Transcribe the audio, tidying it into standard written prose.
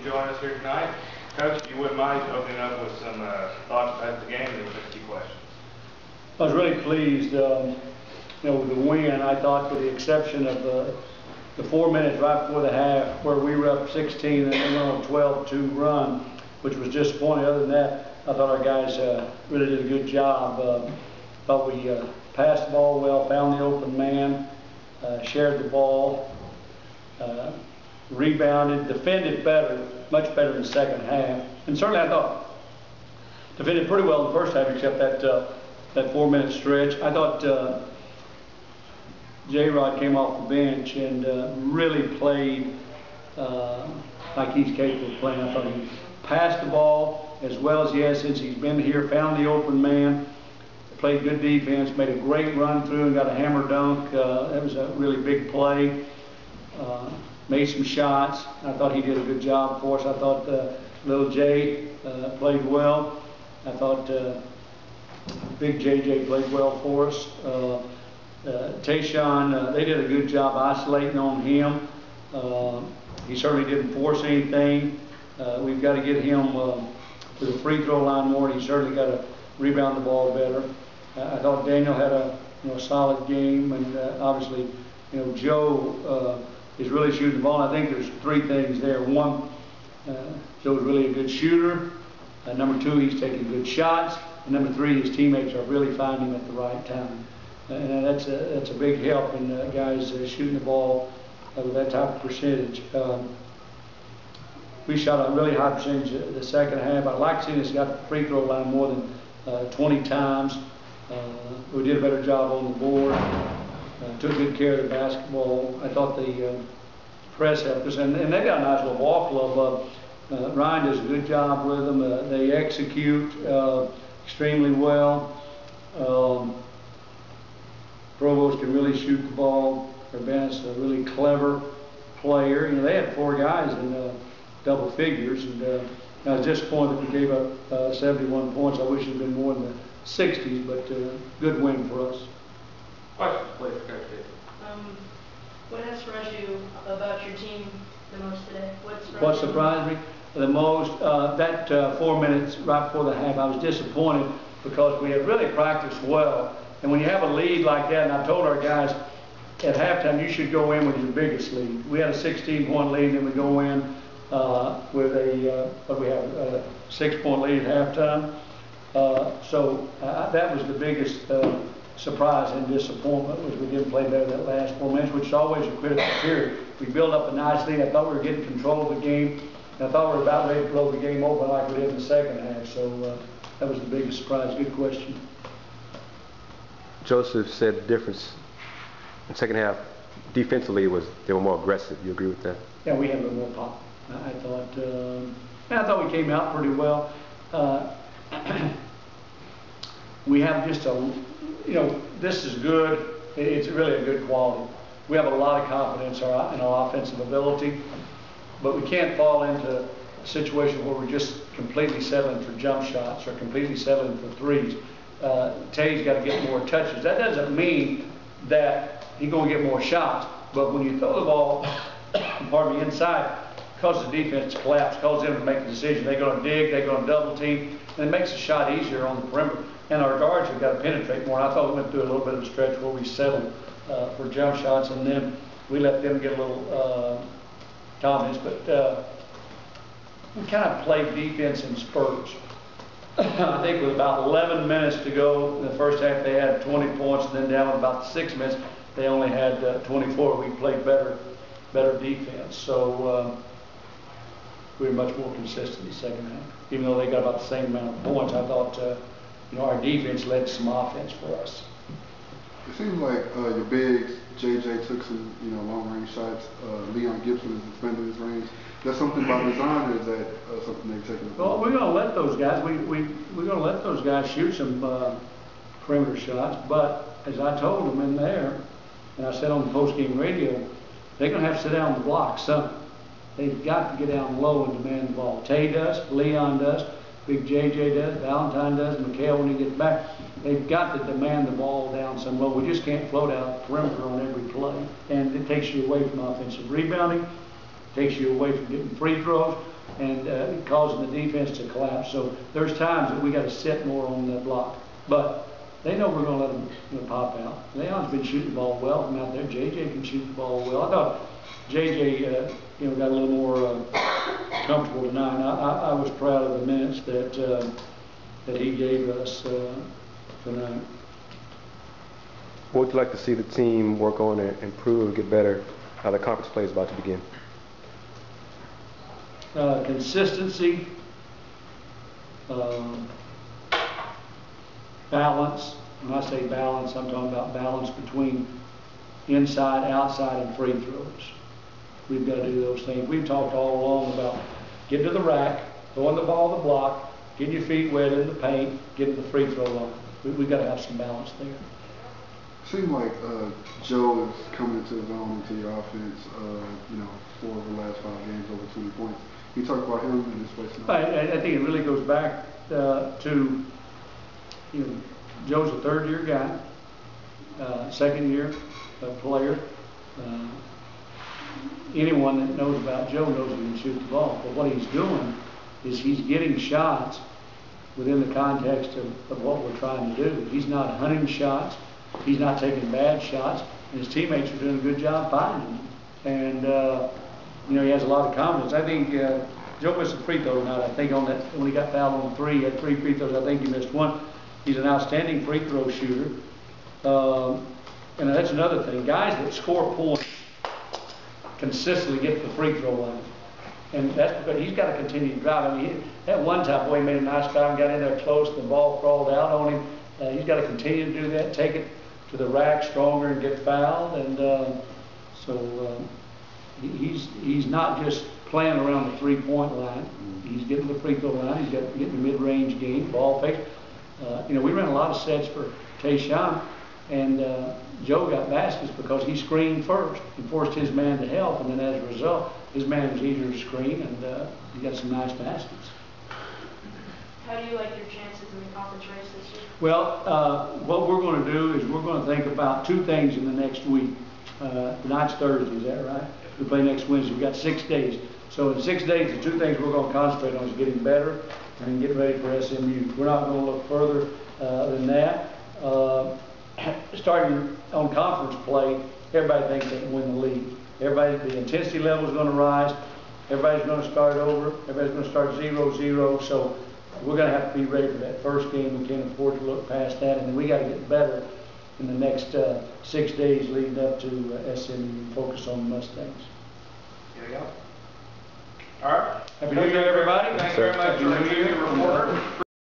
join us here tonight. Coach, if you wouldn't mind opening up with some thoughts about the game and then a few questions. I was really pleased, with the win. I thought, with the exception of the 4 minutes right before the half, where we were up 16 and then went on a 12-2 run, which was disappointing. Other than that, I thought our guys really did a good job. Thought we passed the ball well, found the open man, shared the ball, rebounded, defended better, much better in the second half. And certainly I thought defended pretty well in the first half, except that 4 minute stretch. I thought J-Rod came off the bench and really played like he's capable of playing. I thought he passed the ball as well as he has since he's been here, found the open man, played good defense, made a great run through and got a hammer dunk. That was a really big play. Made some shots. I thought he did a good job for us. I thought little Jay played well. I thought big JJ played well for us. Tayshawn, they did a good job isolating on him. He certainly didn't force anything. We've got to get him to the free throw line more. He certainly got to rebound the ball better. I thought Daniel had a solid game, and obviously, Joe is really shooting the ball. I think there's three things there. One, Joe's really a good shooter. Number two, he's taking good shots. And number three, his teammates are really finding him at the right time. And that's a big help in guys shooting the ball with that type of percentage. We shot a really high percentage the second half. I like seeing us got the free throw line more than 20 times. We did a better job on the board. Took good care of the basketball. I thought the press helped us, and they got a nice little ball club. Ryan does a good job with them. They execute extremely well. Provost can really shoot the ball. Urbanus is a really clever player. They had 4 guys in double figures, and I was disappointed that we gave up 71 points. I wish it had been more in the 60s, but good win for us. Question, please, Coach. What has surprised you about your team the most today? What surprised me the most? That 4 minutes right before the half, I was disappointed because we had really practiced well. And when you have a lead like that, and I told our guys at halftime, you should go in with your biggest lead. We had a 16-point lead, and we go in with a 6-point lead at halftime. So that was the biggest surprise and disappointment, was we didn't play better that last 4 minutes, which is always a critical period. We built up a nice lead. I thought we were getting control of the game. And I thought we were about ready to blow the game open like we did in the second half. So that was the biggest surprise. Good question. Joseph said the difference in the second half defensively was they were more aggressive. You agree with that? Yeah, we had a little more pop. I thought we came out pretty well. We have just this is good. It's really a good quality. We have a lot of confidence in our offensive ability, but we can't fall into a situation where we're just completely settling for jump shots or completely settling for threes. Tay's got to get more touches. That doesn't mean that he's going to get more shots, but when you throw the ball, pardon me, inside, causes the defense to collapse, causes them to make a decision. They're going to dig, they're going to double team, and it makes the shot easier on the perimeter. And our guards have got to penetrate more. I thought we went through a little bit of a stretch where we settled for jump shots, and then we let them get a little confidence. But we kind of played defense in spurts. I think with about 11 minutes to go in the first half, they had 20 points, and then down with about 6 minutes, they only had 24. We played better defense. So we were much more consistent in the second half. Even though they got about the same amount of points, I thought our defense led to some offense for us. It seems like your bigs, JJ took some long-range shots. Leon Gibson is defending his range. That's something by design, or is that something they've taken? Well, we're going to let those guys. We're going to let those guys shoot some perimeter shots. But as I told them in there, and I said on the post-game radio, they're going to have to sit down and block some. They've got to get down low and demand the ball. Tay does, Leon does, Big JJ does, Valentine does, Mikhail when he gets back. They've got to demand the ball down some low. We just can't float out the perimeter on every play. And it takes you away from offensive rebounding, takes you away from getting free throws. and causing the defense to collapse. So there's times that we got to sit more on the block. But they know we're going to let them, pop out. Leon's been shooting the ball well from out there. JJ can shoot the ball well. I thought JJ, got a little more comfortable tonight. I was proud of the minutes that he gave us tonight. What would you like to see the team work on and improve and get better? The conference play is about to begin. Consistency, balance. When I say balance, I'm talking about balance between inside, outside, and free throws. We've got to do those things. We've talked all along about getting to the rack, throwing the ball to the block, getting your feet wet in the paint, getting the free throw line. We've got to have some balance there. It seemed like Joe is coming into his own into your offense, 4 of the last 5 games over 20 points. Can you talk about him and his place now? I think it really goes back to, Joe's a third-year guy, second-year player. Anyone that knows about Joe knows he can shoot the ball. But what he's doing is he's getting shots within the context of what we're trying to do. He's not hunting shots. He's not taking bad shots. And his teammates are doing a good job finding him. And, he has a lot of confidence. I think Joe missed a free throw tonight. I think on that, when he got fouled on 3, he had 3 free throws. I think he missed 1. He's an outstanding free throw shooter. And that's another thing. Guys that score points consistently get to the free throw line. And that's because he's got to continue to drive. I mean, at one time, boy, he made a nice dive, got in there close, and the ball crawled out on him. He's got to continue to do that, take it to the rack stronger and get fouled. And so he's not just playing around the three-point line. He's getting the free throw line. He's getting the mid-range game, ball fake. We ran a lot of sets for Tayshawn, and Joe got baskets because he screened first and forced his man to help, and then as a result, his man was easier to screen, and he got some nice baskets. How do you like your chances in the conference race this year? Well, what we're going to do is we're going to think about 2 things in the next week. Tonight's Thursday, is that right? We play next Wednesday. We've got 6 days. So in 6 days, the 2 things we're going to concentrate on is getting better and getting ready for SMU. We're not going to look further than that. Starting on conference play, everybody thinks they can win the league. The intensity level is going to rise. Everybody's going to start over. Everybody's going to start 0-0. So we're going to have to be ready for that first game. We can't afford to look past that. And then we got to get better in the next 6 days leading up to SMU and focus on the Mustangs. Here we go. All right. Happy New Year, everybody. Thank you.